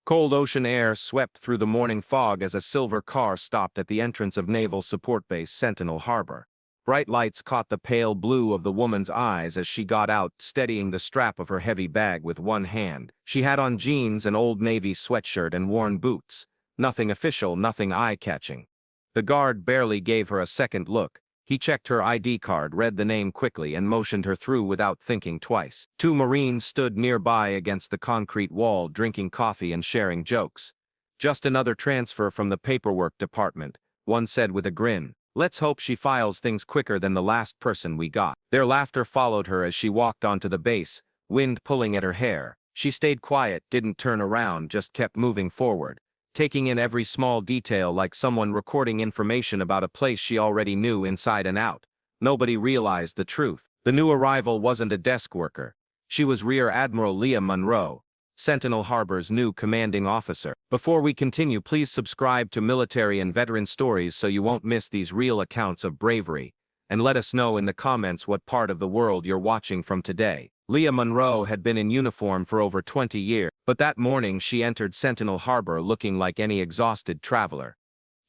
Cold ocean air swept through the morning fog as a silver car stopped at the entrance of Naval Support Base Sentinel Harbor. Bright lights caught the pale blue of the woman's eyes as she got out, steadying the strap of her heavy bag with one hand. She had on jeans, an old navy sweatshirt, and worn boots. Nothing official, nothing eye-catching. The guard barely gave her a second look. He checked her ID card, read the name quickly, and motioned her through without thinking twice. Two Marines stood nearby against the concrete wall, drinking coffee and sharing jokes. "Just another transfer from the paperwork department," one said with a grin. "Let's hope she files things quicker than the last person we got." Their laughter followed her as she walked onto the base, wind pulling at her hair. She stayed quiet, didn't turn around, just kept moving forward, taking in every small detail like someone recording information about a place she already knew inside and out. Nobody realized the truth. The new arrival wasn't a desk worker. She was Rear Admiral Leah Monroe, Sentinel Harbor's new commanding officer. Before we continue, please subscribe to Military and Veteran Stories so you won't miss these real accounts of bravery, and let us know in the comments what part of the world you're watching from today. Leah Monroe had been in uniform for over 20 years, but that morning she entered Sentinel Harbor looking like any exhausted traveler.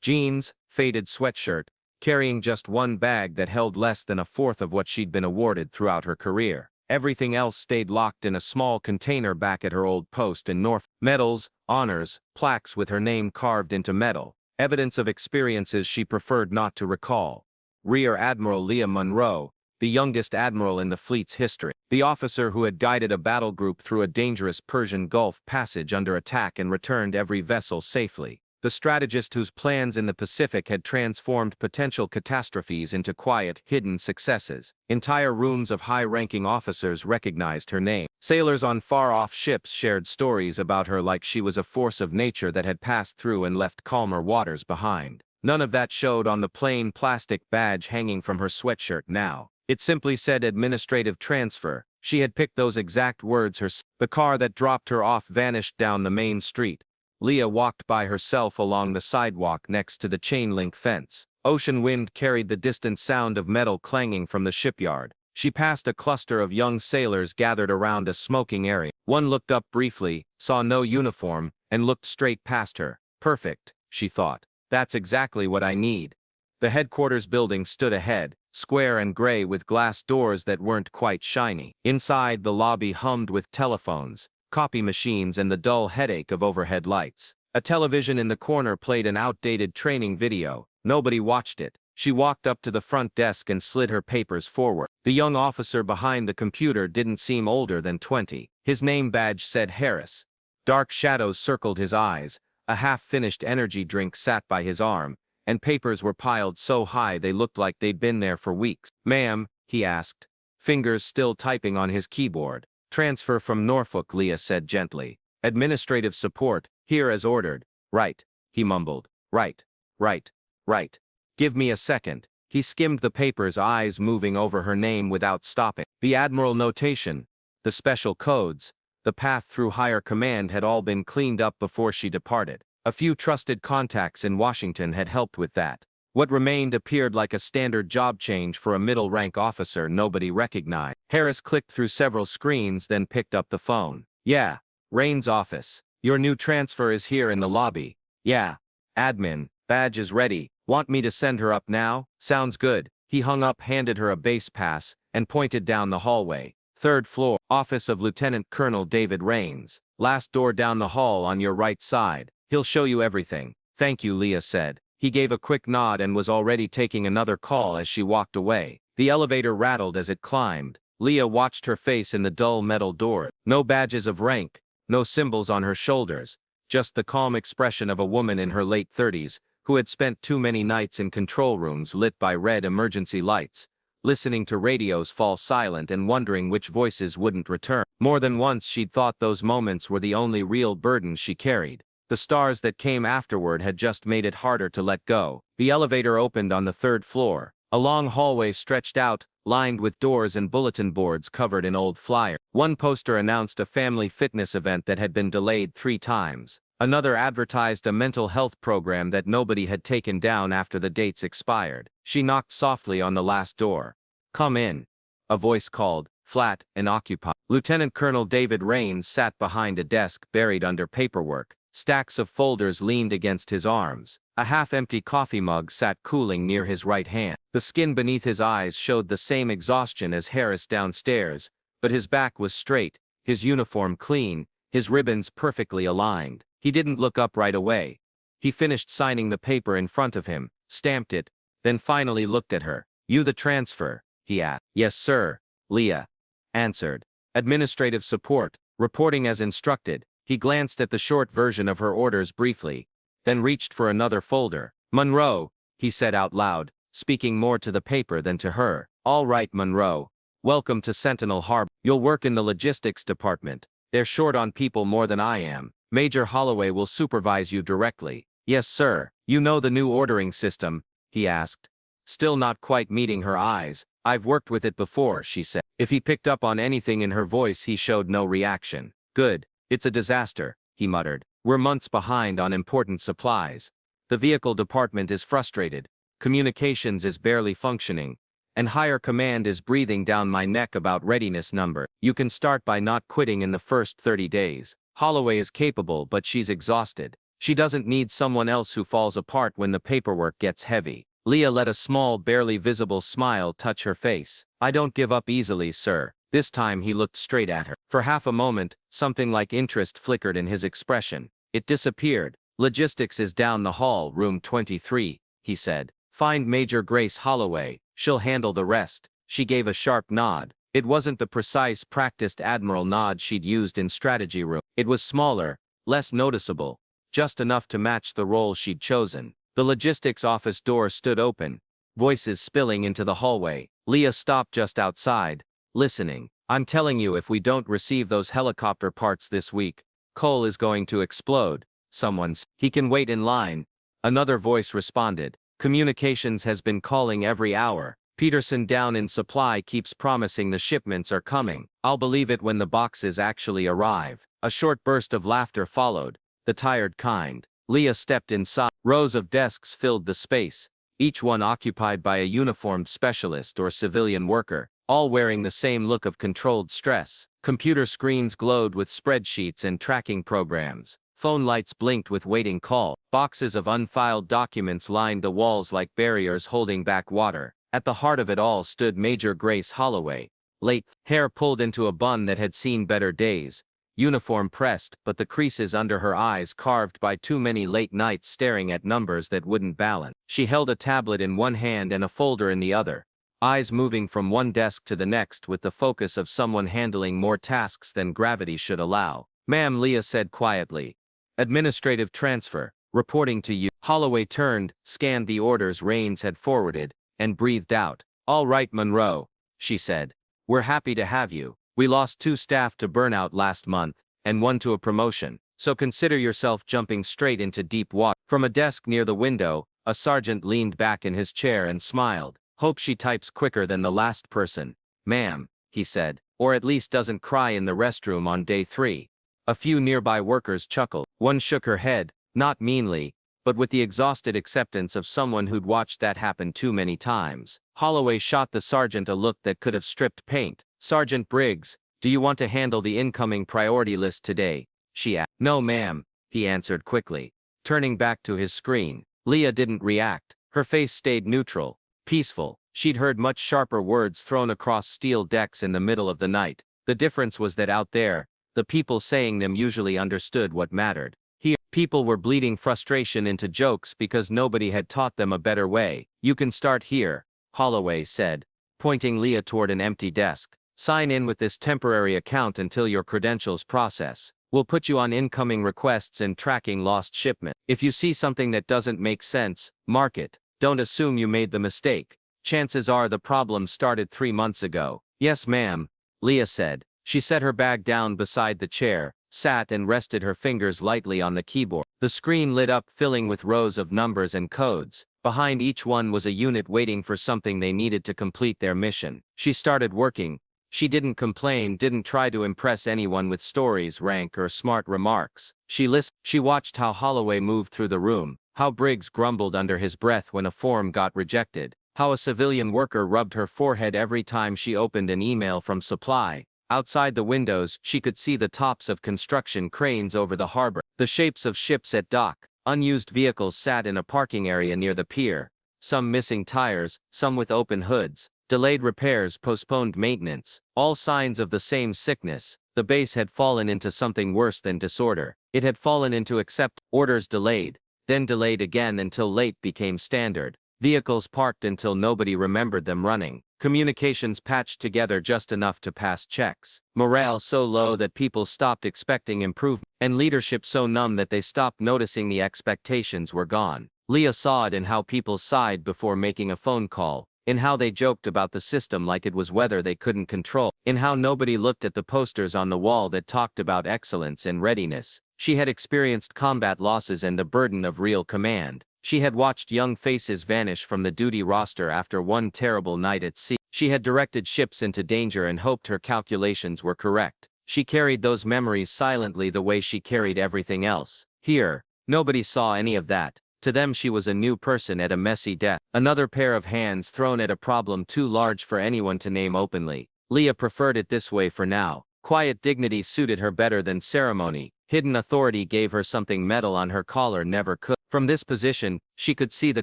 Jeans, faded sweatshirt, carrying just one bag that held less than a fourth of what she'd been awarded throughout her career. Everything else stayed locked in a small container back at her old post in Norfolk. Medals, honors, plaques with her name carved into metal, evidence of experiences she preferred not to recall. Rear Admiral Leah Monroe, the youngest admiral in the fleet's history, the officer who had guided a battle group through a dangerous Persian Gulf passage under attack and returned every vessel safely, the strategist whose plans in the Pacific had transformed potential catastrophes into quiet, hidden successes. Entire rooms of high-ranking officers recognized her name. Sailors on far-off ships shared stories about her like she was a force of nature that had passed through and left calmer waters behind. None of that showed on the plain plastic badge hanging from her sweatshirt now. It simply said administrative transfer. She had picked those exact words herself. The car that dropped her off vanished down the main street. Leah walked by herself along the sidewalk next to the chain-link fence. Ocean wind carried the distant sound of metal clanging from the shipyard. She passed a cluster of young sailors gathered around a smoking area. One looked up briefly, saw no uniform, and looked straight past her. "Perfect," she thought. "That's exactly what I need." The headquarters building stood ahead, square and gray with glass doors that weren't quite shiny. Inside, the lobby hummed with telephones, copy machines, and the dull headache of overhead lights. A television in the corner played an outdated training video. Nobody watched it. She walked up to the front desk and slid her papers forward. The young officer behind the computer didn't seem older than 20. His name badge said Harris. Dark shadows circled his eyes. A half-finished energy drink sat by his arm, and papers were piled so high they looked like they'd been there for weeks. "Ma'am," he asked, fingers still typing on his keyboard. "Transfer from Norfolk," Leah said gently. "Administrative support, here as ordered." "Right," he mumbled. "Right, right, right. Give me a second." He skimmed the papers, eyes moving over her name without stopping. The Admiral notation, the special codes, the path through higher command had all been cleaned up before she departed. A few trusted contacts in Washington had helped with that. What remained appeared like a standard job change for a middle-rank officer nobody recognized. Harris clicked through several screens, then picked up the phone. "Yeah, Rain's office. Your new transfer is here in the lobby." "Yeah. Admin, badge is ready. Want me to send her up now?" "Sounds good." He hung up, handed her a base pass, and pointed down the hallway. "Third floor, office of Lieutenant Colonel David Rains. Last door down the hall on your right side. He'll show you everything." "Thank you," Leah said. He gave a quick nod and was already taking another call as she walked away. The elevator rattled as it climbed. Leah watched her face in the dull metal door. No badges of rank, no symbols on her shoulders, just the calm expression of a woman in her late 30s who had spent too many nights in control rooms lit by red emergency lights, listening to radios fall silent and wondering which voices wouldn't return. More than once she'd thought those moments were the only real burden she carried. The stars that came afterward had just made it harder to let go. The elevator opened on the third floor. A long hallway stretched out, lined with doors and bulletin boards covered in old flyers. One poster announced a family fitness event that had been delayed 3 times. Another advertised a mental health program that nobody had taken down after the dates expired. She knocked softly on the last door. "Come in," a voice called, flat, and occupied. Lieutenant Colonel David Rains sat behind a desk buried under paperwork. Stacks of folders leaned against his arms. A half-empty coffee mug sat cooling near his right hand. The skin beneath his eyes showed the same exhaustion as Harris downstairs, but his back was straight, his uniform clean, his ribbons perfectly aligned. He didn't look up right away. He finished signing the paper in front of him, stamped it, then finally looked at her. "You the transfer?" he asked. "Yes, sir," Leah answered. "Administrative support, reporting as instructed." He glanced at the short version of her orders briefly, then reached for another folder. "Monroe," he said out loud, speaking more to the paper than to her. "All right, Monroe. Welcome to Sentinel Harbor. You'll work in the logistics department. They're short on people more than I am. Major Holloway will supervise you directly." "Yes, sir." "You know the new ordering system?" he asked. Still not quite meeting her eyes. "I've worked with it before," she said. If he picked up on anything in her voice, he showed no reaction. "Good. It's a disaster," he muttered. "We're months behind on important supplies. The vehicle department is frustrated. Communications is barely functioning. And higher command is breathing down my neck about readiness number. You can start by not quitting in the first 30 days. Holloway is capable, but she's exhausted. She doesn't need someone else who falls apart when the paperwork gets heavy." Leah let a small, barely visible smile touch her face. "I don't give up easily, sir." This time he looked straight at her. For half a moment, something like interest flickered in his expression. It disappeared. "Logistics is down the hall, room 23, he said. "Find Major Grace Holloway. She'll handle the rest." She gave a sharp nod. It wasn't the precise, practiced admiral nod she'd used in strategy room. It was smaller, less noticeable, just enough to match the role she'd chosen. The logistics office door stood open, voices spilling into the hallway. Leah stopped just outside, listening. "I'm telling you, if we don't receive those helicopter parts this week, coal is going to explode," someone said. "He can wait in line," another voice responded. "Communications has been calling every hour. Peterson down in supply keeps promising the shipments are coming. I'll believe it when the boxes actually arrive." A short burst of laughter followed, the tired kind. Leah stepped inside. Rows of desks filled the space, each one occupied by a uniformed specialist or civilian worker, all wearing the same look of controlled stress. Computer screens glowed with spreadsheets and tracking programs. Phone lights blinked with waiting call. Boxes of unfiled documents lined the walls like barriers holding back water. At the heart of it all stood Major Grace Holloway, late, hair pulled into a bun that had seen better days, uniform pressed, but the creases under her eyes carved by too many late nights staring at numbers that wouldn't balance. She held a tablet in one hand and a folder in the other, eyes moving from one desk to the next with the focus of someone handling more tasks than gravity should allow. "Ma'am," Leah said quietly. "Administrative transfer, reporting to you." Holloway turned, scanned the orders Rains had forwarded, and breathed out. "All right, Monroe," she said. "We're happy to have you. We lost 2 staff to burnout last month, and 1 to a promotion, so consider yourself jumping straight into deep water." From a desk near the window, a sergeant leaned back in his chair and smiled. "Hope she types quicker than the last person, ma'am," he said, "or at least doesn't cry in the restroom on day 3. A few nearby workers chuckled. One shook her head, not meanly, but with the exhausted acceptance of someone who'd watched that happen too many times. Holloway shot the sergeant a look that could have stripped paint. "Sergeant Briggs, do you want to handle the incoming priority list today?" she asked. "No, ma'am," he answered quickly, turning back to his screen. Leah didn't react. Her face stayed neutral, peaceful. She'd heard much sharper words thrown across steel decks in the middle of the night. The difference was that out there, the people saying them usually understood what mattered. Here, people were bleeding frustration into jokes because nobody had taught them a better way. "You can start here," Holloway said, pointing Leah toward an empty desk. "Sign in with this temporary account until your credentials process. We'll put you on incoming requests and tracking lost shipment. If you see something that doesn't make sense, mark it. Don't assume you made the mistake. Chances are the problem started 3 months ago." "Yes, ma'am," Leah said. She set her bag down beside the chair, sat and rested her fingers lightly on the keyboard. The screen lit up, filling with rows of numbers and codes. Behind each one was a unit waiting for something they needed to complete their mission. She started working. She didn't complain, didn't try to impress anyone with stories, rank, or smart remarks. She listened. She watched how Holloway moved through the room, how Briggs grumbled under his breath when a form got rejected, How a civilian worker rubbed her forehead every time she opened an email from supply. Outside the windows, she could see the tops of construction cranes over the harbor, the shapes of ships at dock. Unused vehicles sat in a parking area near the pier, some missing tires, some with open hoods, delayed repairs, postponed maintenance, all signs of the same sickness. The base had fallen into something worse than disorder. It had fallen into accept orders delayed, then delayed again until late became standard. Vehicles parked until nobody remembered them running. Communications patched together just enough to pass checks. Morale so low that people stopped expecting improvement, and leadership so numb that they stopped noticing the expectations were gone. Leah saw it in how people sighed before making a phone call, in how they joked about the system like it was weather they couldn't control, in how nobody looked at the posters on the wall that talked about excellence and readiness. She had experienced combat losses and the burden of real command. She had watched young faces vanish from the duty roster after one terrible night at sea. She had directed ships into danger and hoped her calculations were correct. She carried those memories silently the way she carried everything else. Here, nobody saw any of that. To them she was a new person at a messy desk. Another pair of hands thrown at a problem too large for anyone to name openly. Leah preferred it this way for now. Quiet dignity suited her better than ceremony. Hidden authority gave her something metal on her collar never could. From this position, she could see the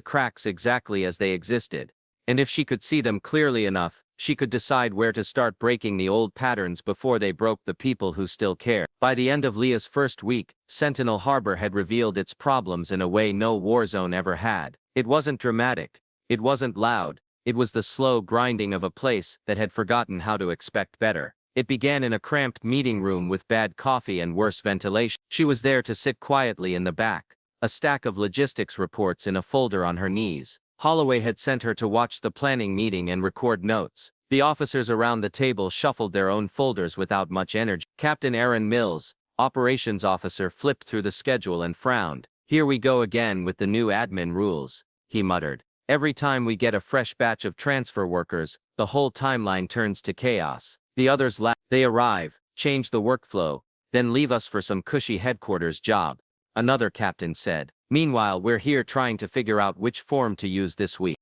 cracks exactly as they existed. And if she could see them clearly enough, she could decide where to start breaking the old patterns before they broke the people who still care. By the end of Leah's first week, Sentinel Harbor had revealed its problems in a way no war zone ever had. It wasn't dramatic. It wasn't loud. It was the slow grinding of a place that had forgotten how to expect better. It began in a cramped meeting room with bad coffee and worse ventilation. She was there to sit quietly in the back, a stack of logistics reports in a folder on her knees. Holloway had sent her to watch the planning meeting and record notes. The officers around the table shuffled their own folders without much energy. Captain Aaron Mills, operations officer, flipped through the schedule and frowned. "Here we go again with the new admin rules," he muttered. "Every time we get a fresh batch of transfer workers, the whole timeline turns to chaos." The others laughed. "They arrive, change the workflow, then leave us for some cushy headquarters job," another captain said. "Meanwhile, we're here trying to figure out which form to use this week."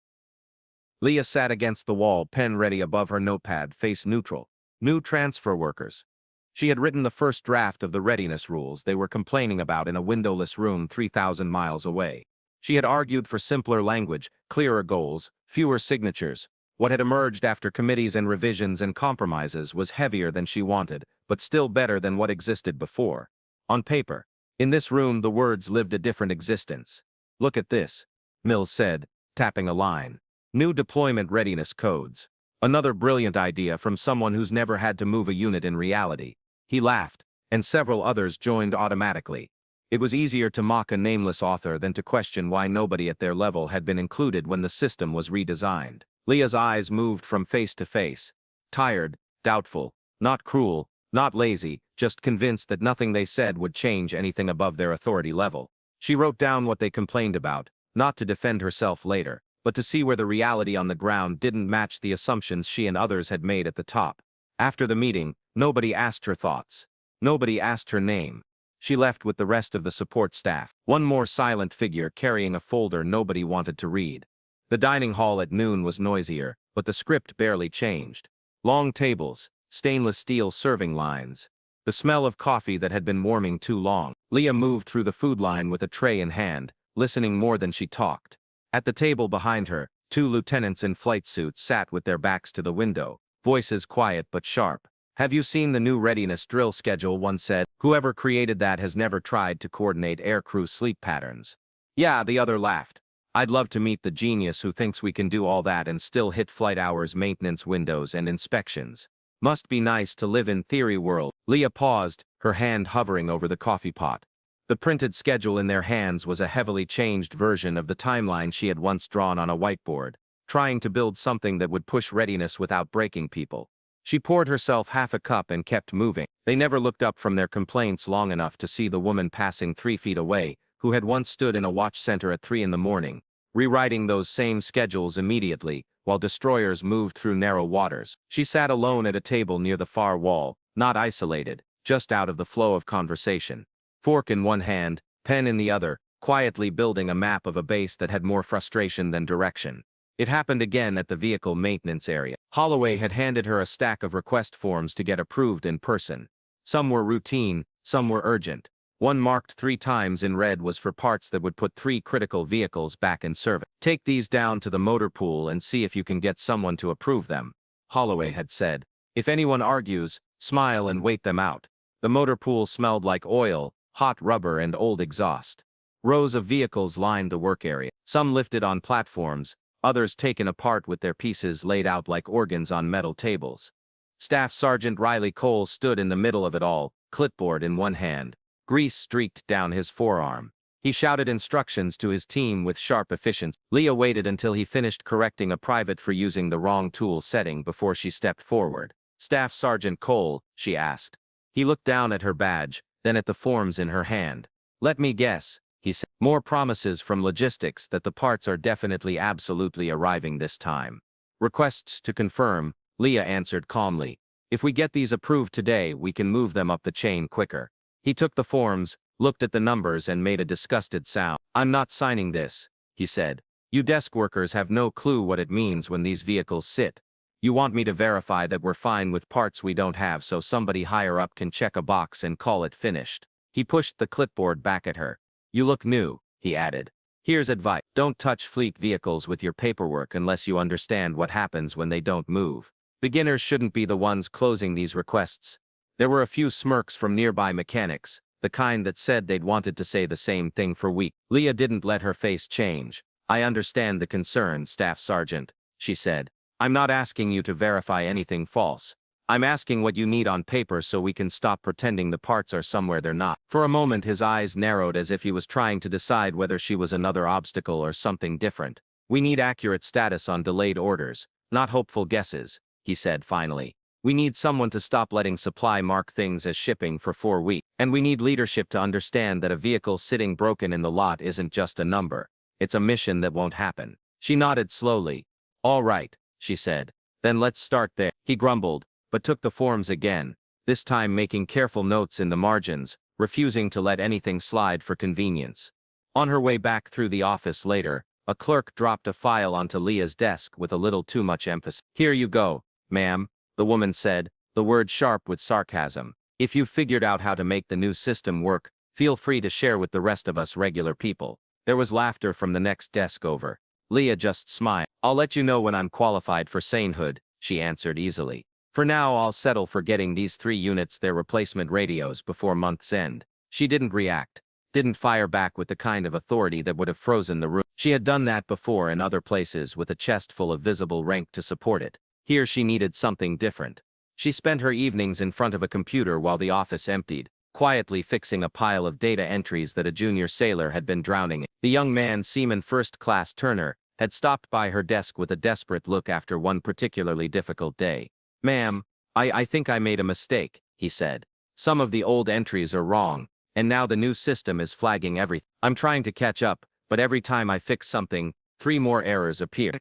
Leah sat against the wall, pen ready above her notepad, face neutral. New transfer workers. She had written the first draft of the readiness rules they were complaining about in a windowless room 3,000 miles away. She had argued for simpler language, clearer goals, fewer signatures. What had emerged after committees and revisions and compromises was heavier than she wanted, but still better than what existed before. On paper. In this room the words lived a different existence. "Look at this," Mills said, tapping a line. "New deployment readiness codes." Another brilliant idea from someone who's never had to move a unit in reality. He laughed, and several others joined automatically. It was easier to mock a nameless author than to question why nobody at their level had been included when the system was redesigned. Leah's eyes moved from face to face. Tired, doubtful, not cruel, not lazy, just convinced that nothing they said would change anything above their authority level. She wrote down what they complained about, not to defend herself later, but to see where the reality on the ground didn't match the assumptions she and others had made at the top. After the meeting, nobody asked her thoughts. Nobody asked her name. She left with the rest of the support staff, one more silent figure carrying a folder nobody wanted to read. The dining hall at noon was noisier, but the script barely changed. Long tables, stainless steel serving lines. The smell of coffee that had been warming too long. Leah moved through the food line with a tray in hand, listening more than she talked. At the table behind her, two lieutenants in flight suits sat with their backs to the window, voices quiet but sharp. "Have you seen the new readiness drill schedule?" one said. "Whoever created that has never tried to coordinate aircrew sleep patterns." "Yeah," the other laughed. "I'd love to meet the genius who thinks we can do all that and still hit flight hours, maintenance windows, and inspections. Must be nice to live in theory world." Leah paused, her hand hovering over the coffee pot. The printed schedule in their hands was a heavily changed version of the timeline she had once drawn on a whiteboard, trying to build something that would push readiness without breaking people. She poured herself half a cup and kept moving. They never looked up from their complaints long enough to see the woman passing 3 feet away, who had once stood in a watch center at 3 in the morning, rewriting those same schedules immediately, while destroyers moved through narrow waters. She sat alone at a table near the far wall, not isolated, just out of the flow of conversation. Fork in one hand, pen in the other, quietly building a map of a base that had more frustration than direction. It happened again at the vehicle maintenance area. Holloway had handed her a stack of request forms to get approved in person. Some were routine, some were urgent. One marked 3 times in red was for parts that would put 3 critical vehicles back in service. Take these down to the motor pool and see if you can get someone to approve them, Holloway had said. If anyone argues, smile and wait them out. The motor pool smelled like oil, hot rubber and old exhaust. Rows of vehicles lined the work area. Some lifted on platforms, others taken apart with their pieces laid out like organs on metal tables. Staff Sergeant Riley Cole stood in the middle of it all, clipboard in one hand. Grease streaked down his forearm. He shouted instructions to his team with sharp efficiency. Leah waited until he finished correcting a private for using the wrong tool setting before she stepped forward. Staff Sergeant Cole, she asked. He looked down at her badge, then at the forms in her hand. Let me guess, he said. More promises from logistics that the parts are definitely absolutely arriving this time. Requests to confirm, Leah answered calmly. If we get these approved today, we can move them up the chain quicker. He took the forms, looked at the numbers and made a disgusted sound. I'm not signing this, he said. You desk workers have no clue what it means when these vehicles sit. You want me to verify that we're fine with parts we don't have so somebody higher up can check a box and call it finished. He pushed the clipboard back at her. You look new, he added. Here's advice. Don't touch fleet vehicles with your paperwork unless you understand what happens when they don't move. Beginners shouldn't be the ones closing these requests. There were a few smirks from nearby mechanics, the kind that said they'd wanted to say the same thing for weeks. Leah didn't let her face change. I understand the concern, Staff Sergeant, she said. I'm not asking you to verify anything false. I'm asking what you need on paper so we can stop pretending the parts are somewhere they're not. For a moment his eyes narrowed as if he was trying to decide whether she was another obstacle or something different. We need accurate status on delayed orders, not hopeful guesses, he said finally. We need someone to stop letting supply mark things as shipping for 4 weeks. And we need leadership to understand that a vehicle sitting broken in the lot isn't just a number. It's a mission that won't happen. She nodded slowly. All right, she said. Then let's start there. He grumbled, but took the forms again, this time making careful notes in the margins, refusing to let anything slide for convenience. On her way back through the office later, a clerk dropped a file onto Leah's desk with a little too much emphasis. Here you go, ma'am. The woman said, the word sharp with sarcasm. If you've figured out how to make the new system work, feel free to share with the rest of us regular people. There was laughter from the next desk over. Leah just smiled. I'll let you know when I'm qualified for sainthood, she answered easily. For now I'll settle for getting these 3 units their replacement radios before month's end. She didn't react, didn't fire back with the kind of authority that would have frozen the room. She had done that before in other places with a chest full of visible rank to support it. Here she needed something different. She spent her evenings in front of a computer while the office emptied, quietly fixing a pile of data entries that a junior sailor had been drowning in. The young man, Seaman First Class Turner, had stopped by her desk with a desperate look after one particularly difficult day. Ma'am, I think I made a mistake, he said. Some of the old entries are wrong, and now the new system is flagging everything. I'm trying to catch up, but every time I fix something, 3 more errors appear.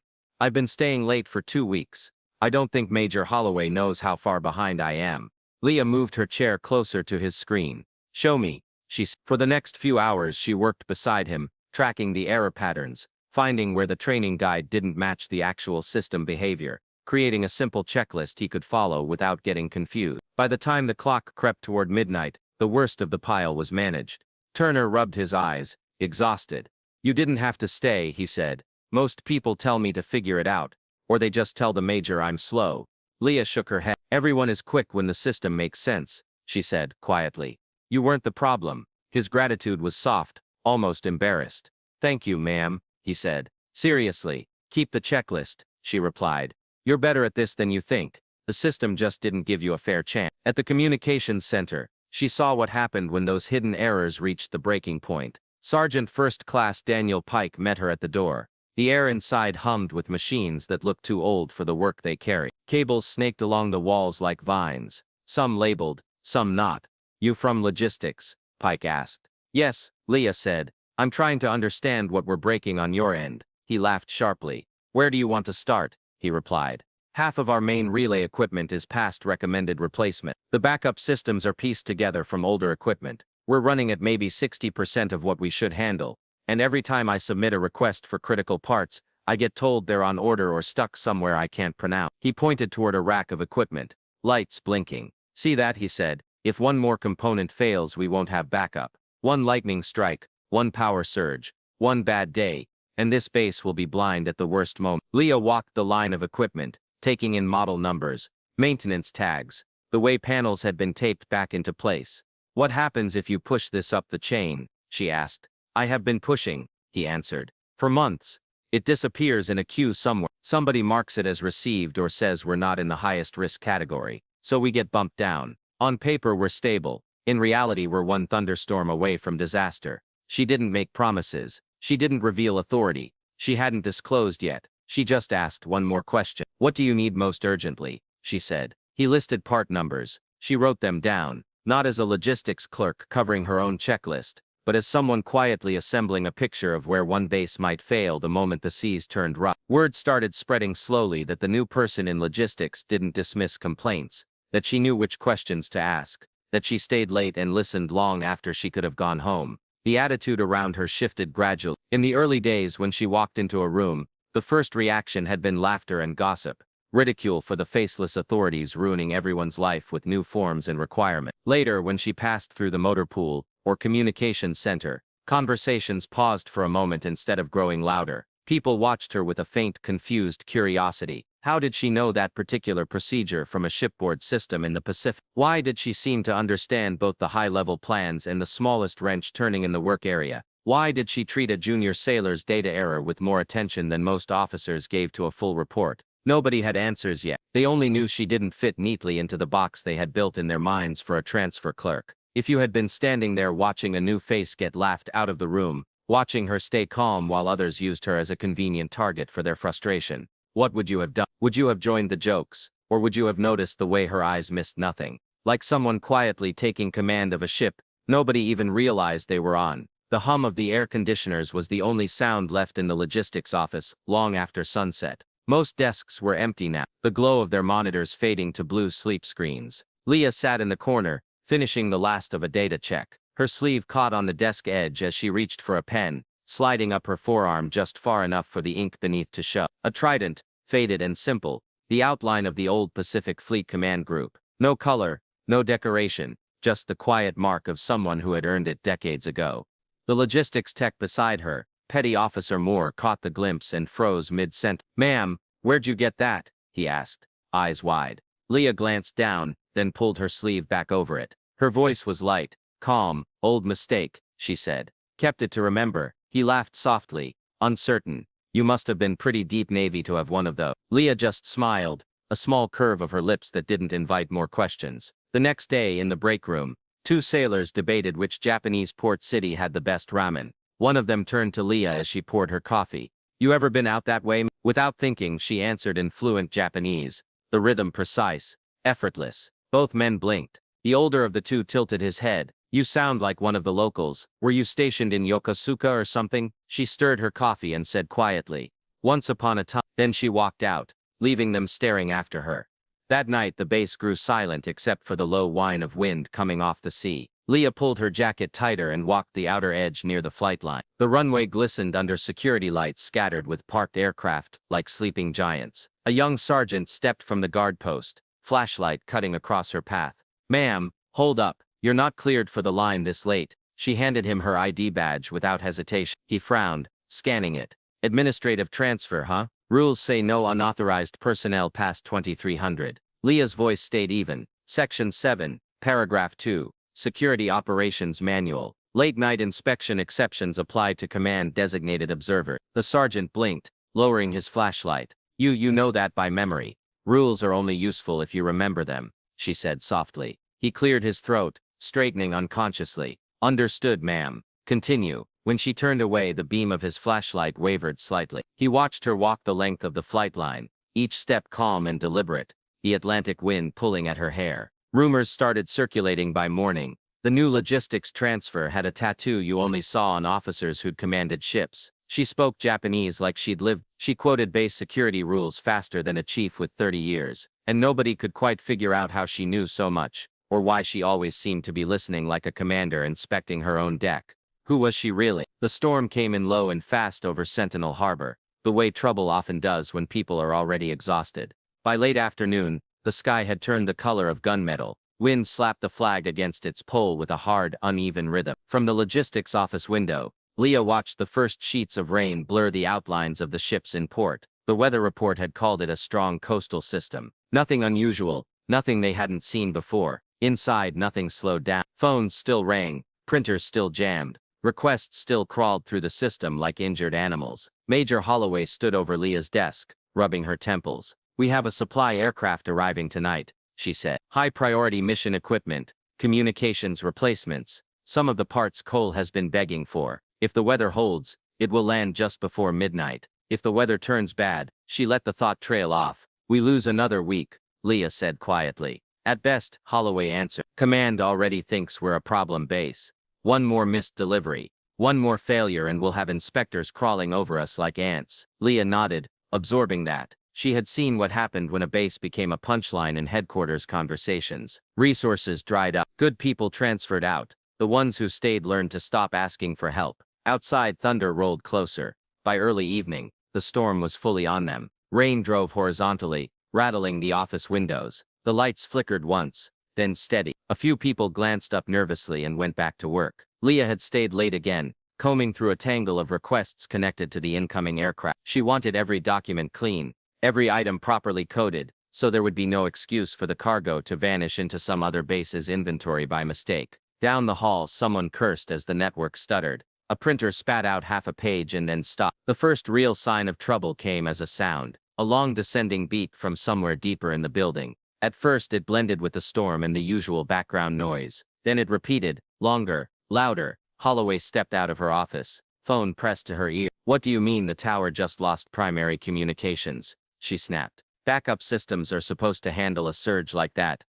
I've been staying late for 2 weeks. I don't think Major Holloway knows how far behind I am. Leah moved her chair closer to his screen. Show me, she said. For the next few hours she worked beside him, tracking the error patterns, finding where the training guide didn't match the actual system behavior, creating a simple checklist he could follow without getting confused. By the time the clock crept toward midnight, the worst of the pile was managed. Turner rubbed his eyes, exhausted. You didn't have to stay, he said. Most people tell me to figure it out. Or they just tell the major I'm slow. Leah shook her head. Everyone is quick when the system makes sense, she said, quietly. You weren't the problem. His gratitude was soft, almost embarrassed. Thank you, ma'am, he said. Seriously, keep the checklist, she replied. You're better at this than you think. The system just didn't give you a fair chance. At the communications center, she saw what happened when those hidden errors reached the breaking point. Sergeant First Class Daniel Pike met her at the door. The air inside hummed with machines that looked too old for the work they carry. Cables snaked along the walls like vines, some labeled, some not. You from logistics? Pike asked. Yes, Leah said. I'm trying to understand what we're breaking on your end. He laughed sharply. Where do you want to start? He replied. Half of our main relay equipment is past recommended replacement. The backup systems are pieced together from older equipment. We're running at maybe 60% of what we should handle. And every time I submit a request for critical parts, I get told they're on order or stuck somewhere I can't pronounce. He pointed toward a rack of equipment. Lights blinking. See that, he said. If one more component fails, we won't have backup. One lightning strike, one power surge, one bad day, and this base will be blind at the worst moment. Leah walked the line of equipment, taking in model numbers, maintenance tags, the way panels had been taped back into place. What happens if you push this up the chain? She asked. I have been pushing, he answered. For months. It disappears in a queue somewhere. Somebody marks it as received or says we're not in the highest risk category, so we get bumped down. On paper we're stable. In reality we're one thunderstorm away from disaster. She didn't make promises. She didn't reveal authority. She hadn't disclosed yet. She just asked one more question. What do you need most urgently? She said. He listed part numbers. She wrote them down, not as a logistics clerk covering her own checklist, but as someone quietly assembling a picture of where one base might fail the moment the seas turned rough. Word started spreading slowly that the new person in logistics didn't dismiss complaints, that she knew which questions to ask, that she stayed late and listened long after she could have gone home. The attitude around her shifted gradually. In the early days when she walked into a room, the first reaction had been laughter and gossip, ridicule for the faceless authorities ruining everyone's life with new forms and requirements. Later, when she passed through the motor pool or communications center, conversations paused for a moment instead of growing louder. People watched her with a faint, confused curiosity. How did she know that particular procedure from a shipboard system in the Pacific? Why did she seem to understand both the high-level plans and the smallest wrench turning in the work area? Why did she treat a junior sailor's data error with more attention than most officers gave to a full report? Nobody had answers yet. They only knew she didn't fit neatly into the box they had built in their minds for a transfer clerk. If you had been standing there watching a new face get laughed out of the room, watching her stay calm while others used her as a convenient target for their frustration, what would you have done? Would you have joined the jokes, or would you have noticed the way her eyes missed nothing? Like someone quietly taking command of a ship nobody even realized they were on. The hum of the air conditioners was the only sound left in the logistics office long after sunset. Most desks were empty now, the glow of their monitors fading to blue sleep screens. Leah sat in the corner, finishing the last of a data check. Her sleeve caught on the desk edge as she reached for a pen, sliding up her forearm just far enough for the ink beneath to show. A trident, faded and simple, the outline of the old Pacific Fleet Command Group. No color, no decoration, just the quiet mark of someone who had earned it decades ago. The logistics tech beside her, Petty Officer Moore, caught the glimpse and froze mid-sentence. Ma'am, where'd you get that? He asked, eyes wide. Leah glanced down, then pulled her sleeve back over it. Her voice was light, calm. Old mistake, she said. Kept it to remember. He laughed softly, uncertain. You must have been pretty deep Navy to have one of those. Leah just smiled, a small curve of her lips that didn't invite more questions. The next day in the break room, two sailors debated which Japanese port city had the best ramen. One of them turned to Leah as she poured her coffee. You ever been out that way? Without thinking, she answered in fluent Japanese, the rhythm precise, effortless. Both men blinked. The older of the two tilted his head. You sound like one of the locals. Were you stationed in Yokosuka or something? She stirred her coffee and said quietly, once upon a time. Then she walked out, leaving them staring after her. That night the base grew silent except for the low whine of wind coming off the sea. Leah pulled her jacket tighter and walked the outer edge near the flight line. The runway glistened under security lights scattered with parked aircraft, like sleeping giants. A young sergeant stepped from the guard post, flashlight cutting across her path. Ma'am, hold up. You're not cleared for the line this late. She handed him her ID badge without hesitation. He frowned, scanning it. Administrative transfer, huh? Rules say no unauthorized personnel past 2300. Leah's voice stayed even. Section 7, Paragraph 2. Security Operations Manual. Late night inspection exceptions applied to command-designated observer. The sergeant blinked, lowering his flashlight. You know that by memory. Rules are only useful if you remember them, she said softly. He cleared his throat, straightening unconsciously. Understood, ma'am. Continue. When she turned away, the beam of his flashlight wavered slightly. He watched her walk the length of the flight line, each step calm and deliberate, the Atlantic wind pulling at her hair. Rumors started circulating by morning. The new logistics transfer had a tattoo you only saw on officers who'd commanded ships. She spoke Japanese like she'd lived. She quoted base security rules faster than a chief with 30 years, and nobody could quite figure out how she knew so much, or why she always seemed to be listening like a commander inspecting her own deck. Who was she really? The storm came in low and fast over Sentinel Harbor. the way trouble often does when people are already exhausted. By late afternoon, the sky had turned the color of gunmetal. Wind slapped the flag against its pole with a hard, uneven rhythm. From the logistics office window, Leah watched the first sheets of rain blur the outlines of the ships in port. The weather report had called it a strong coastal system. Nothing unusual, nothing they hadn't seen before. Inside, nothing slowed down. Phones still rang, printers still jammed, requests still crawled through the system like injured animals. Major Holloway stood over Leah's desk, rubbing her temples. "We have a supply aircraft arriving tonight," she said. "High-priority mission equipment, communications replacements, some of the parts Cole has been begging for. If the weather holds, it will land just before midnight. If the weather turns bad," she let the thought trail off. "We lose another week," Leah said quietly. "At best," Holloway answered. "Command already thinks we're a problem base. One more missed delivery, one more failure and we'll have inspectors crawling over us like ants." Leah nodded, absorbing that. She had seen what happened when a base became a punchline in headquarters conversations. Resources dried up, good people transferred out. The ones who stayed learned to stop asking for help. Outside, thunder rolled closer. By early evening, the storm was fully on them. Rain drove horizontally, rattling the office windows. The lights flickered once, then steady. A few people glanced up nervously and went back to work. Leah had stayed late again, combing through a tangle of requests connected to the incoming aircraft. She wanted every document clean, every item properly coded, so there would be no excuse for the cargo to vanish into some other base's inventory by mistake. Down the hall, someone cursed as the network stuttered. A printer spat out half a page and then stopped. The first real sign of trouble came as a sound, a long descending beat from somewhere deeper in the building. At first it blended with the storm and the usual background noise. Then it repeated, longer, louder. Holloway stepped out of her office, phone pressed to her ear. "What do you mean the tower just lost primary communications?" she snapped. "Backup systems are supposed to handle a surge like that."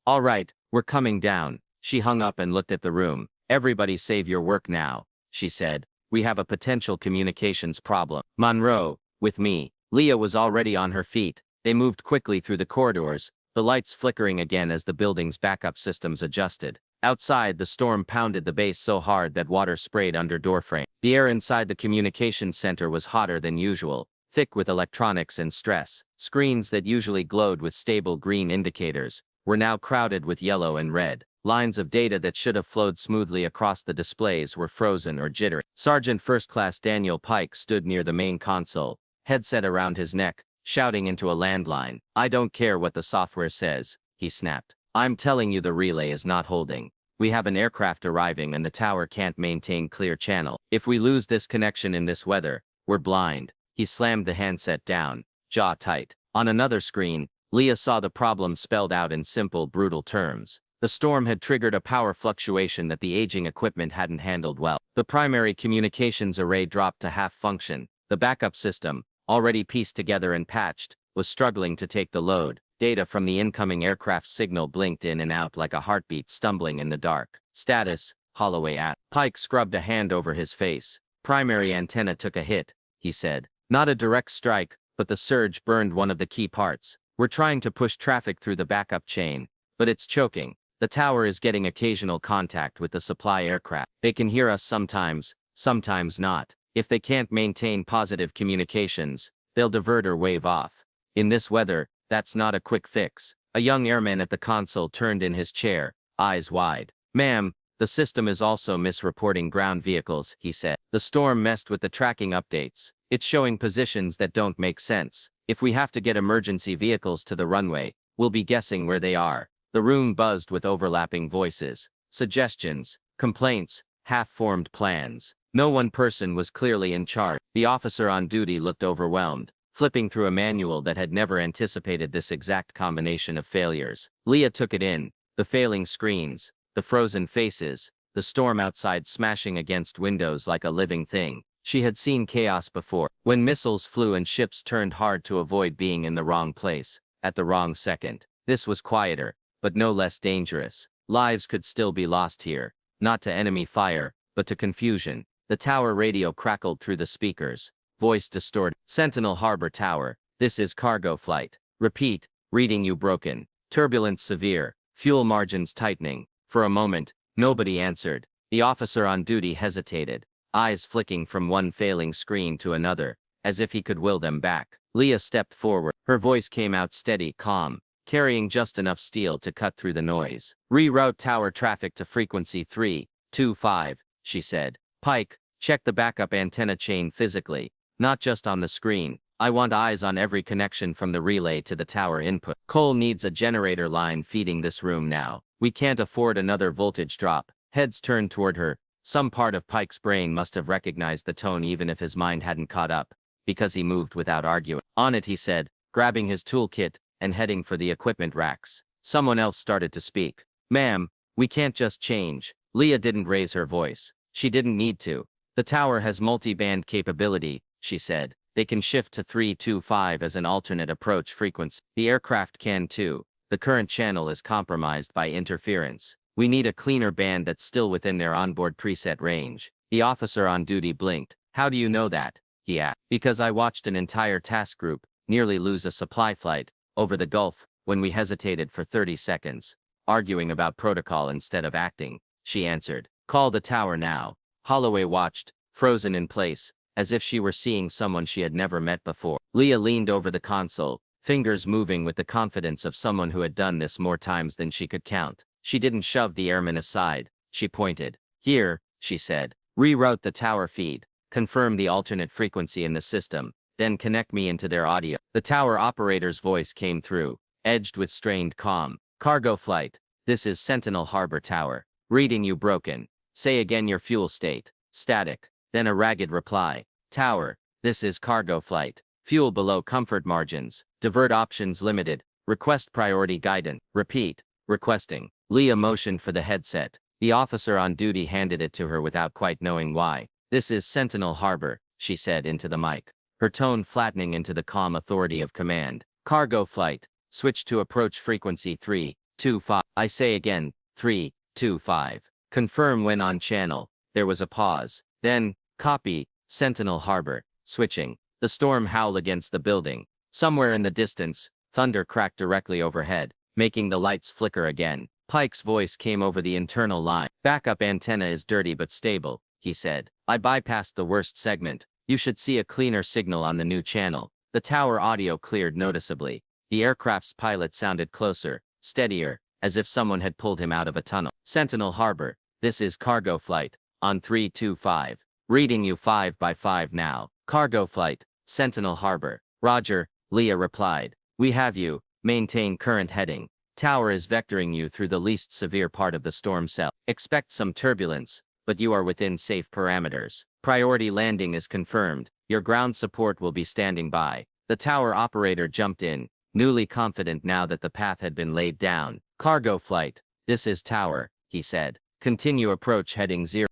All right, we're coming down." She hung up and looked at the room. "Everybody save your work now," she said. "We have a potential communications problem." "Monroe, with me." Leah was already on her feet. They moved quickly through the corridors, the lights flickering again as the building's backup systems adjusted. Outside, the storm pounded the base so hard that water sprayed under doorframe. The air inside the communications center was hotter than usual, thick with electronics and stress. Screens that usually glowed with stable green indicators were now crowded with yellow and red. Lines of data that should have flowed smoothly across the displays were frozen or jittery. Sergeant First Class Daniel Pike stood near the main console, headset around his neck, shouting into a landline. "I don't care what the software says," he snapped. "I'm telling you the relay is not holding. We have an aircraft arriving and the tower can't maintain clear channel. If we lose this connection in this weather, we're blind." He slammed the handset down, jaw tight. On another screen, Leah saw the problem spelled out in simple, brutal terms. The storm had triggered a power fluctuation that the aging equipment hadn't handled well. The primary communications array dropped to half function. The backup system, already pieced together and patched, was struggling to take the load. Data from the incoming aircraft signal blinked in and out like a heartbeat stumbling in the dark. "Status," Holloway asked. Pike scrubbed a hand over his face. "Primary antenna took a hit," he said. "Not a direct strike, but the surge burned one of the key parts. We're trying to push traffic through the backup chain, but it's choking. The tower is getting occasional contact with the supply aircraft. They can hear us sometimes, sometimes not. If they can't maintain positive communications, they'll divert or wave off. In this weather, that's not a quick fix." A young airman at the console turned in his chair, eyes wide. "Ma'am, the system is also misreporting ground vehicles," he said. "The storm messed with the tracking updates. It's showing positions that don't make sense. If we have to get emergency vehicles to the runway, we'll be guessing where they are." The room buzzed with overlapping voices, suggestions, complaints, half-formed plans. No one person was clearly in charge. The officer on duty looked overwhelmed, flipping through a manual that had never anticipated this exact combination of failures. Leah took it in, the failing screens, the frozen faces, the storm outside smashing against windows like a living thing. She had seen chaos before, when missiles flew and ships turned hard to avoid being in the wrong place, at the wrong second. This was quieter, but no less dangerous. Lives could still be lost here, not to enemy fire, but to confusion. The tower radio crackled through the speakers, voice distorted. "Sentinel Harbor Tower, this is cargo flight. Repeat, reading you broken. Turbulence severe, fuel margins tightening." For a moment, nobody answered. The officer on duty hesitated, eyes flicking from one failing screen to another. as if he could will them back. Leah stepped forward. Her voice came out steady, calm, carrying just enough steel to cut through the noise. "Reroute tower traffic to frequency 325, she said. "Pike, check the backup antenna chain physically, not just on the screen. I want eyes on every connection from the relay to the tower input. Cole needs a generator line feeding this room now. We can't afford another voltage drop." Heads turned toward her. Some part of Pike's brain must have recognized the tone even if his mind hadn't caught up, because he moved without arguing. "On it," he said, grabbing his toolkit and heading for the equipment racks. Someone else started to speak. "Ma'am, we can't just change." Leah didn't raise her voice. She didn't need to. "The tower has multi-band capability," she said. "They can shift to 325 as an alternate approach frequency. The aircraft can too. The current channel is compromised by interference. We need a cleaner band that's still within their onboard preset range." The officer on duty blinked. "How do you know that?" he asked. "Because I watched an entire task group nearly lose a supply flight over the Gulf when we hesitated for 30 seconds, arguing about protocol instead of acting," she answered. "Call the tower now." Holloway watched, frozen in place, as if she were seeing someone she had never met before. Leah leaned over the console, fingers moving with the confidence of someone who had done this more times than she could count. She didn't shove the airman aside. She pointed. "Here," she said. "Reroute the tower feed. Confirm the alternate frequency in the system. Then connect me into their audio." The tower operator's voice came through, edged with strained calm. "Cargo flight. This is Sentinel Harbor Tower. Reading you broken. Say again your fuel state." Static. Then a ragged reply. "Tower. This is cargo flight. Fuel below comfort margins. Divert options limited. Request priority guidance." Repeat. "Requesting." Leah motioned for the headset. The officer on duty handed it to her without quite knowing why. "This is Sentinel Harbor," she said into the mic, her tone flattening into the calm authority of command. "Cargo flight. Switch to approach frequency 325. I say again, 325. Confirm when on channel." There was a pause. Then, "Copy, Sentinel Harbor." Switching. The storm howled against the building. Somewhere in the distance, thunder cracked directly overhead, making the lights flicker again. Pike's voice came over the internal line. "Backup antenna is dirty but stable," he said. "I bypassed the worst segment. You should see a cleaner signal on the new channel." The tower audio cleared noticeably. The aircraft's pilot sounded closer, steadier, as if someone had pulled him out of a tunnel. "Sentinel Harbor. This is cargo flight. On 325. Reading you 5 by 5 now. Cargo flight. Sentinel Harbor." "Roger," Leah replied. "We have you. Maintain current heading. Tower is vectoring you through the least severe part of the storm cell. Expect some turbulence, but you are within safe parameters. Priority landing is confirmed. Your ground support will be standing by." The tower operator jumped in, newly confident now that the path had been laid down. "Cargo flight. This is tower," he said. "Continue approach heading 0.